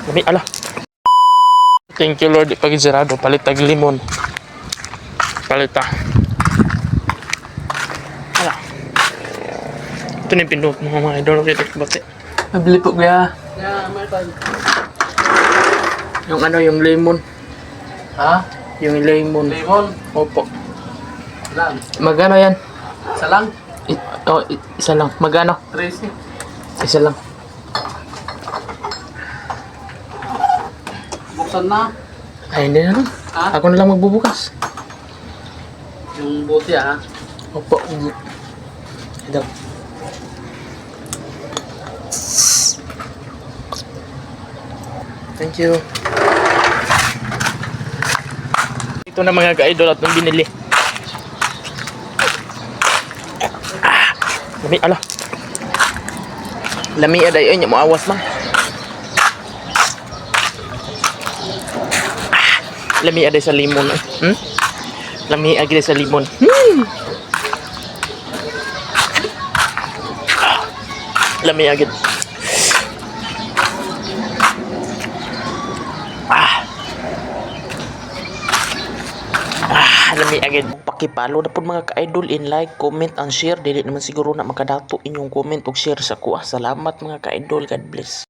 Lami, ala. Thank you Lord, pag-isirado, palit tag limon. Palita. Ala. Ito na yung pindot mga idol. Okay, ito bati. Nabili po kaya. Yeah, may pag. Yung ano, yung lemon. Ha? Yung lemon. Lemon? Opo. Lang. Magano yan? Isa lang? Isa lang. Magano? 13. Isa lang. Buksan na. Ay, hindi na lang. Ha? Ako na lang magbubukas. Yung buti ha? Opo. Ito. Thank you. Ito na mga ka-idol at nung binili. Lami, ala. Lami aday, ay, mo awas man. Lami aday sa limon. Lami aday sa limon. Lami agad. Lami agad. Pakipalo na po mga ka-idol, in like, comment, and share. Dili naman siguro na makadato inyong comment o share sa kuha. Salamat mga ka-idol. God bless.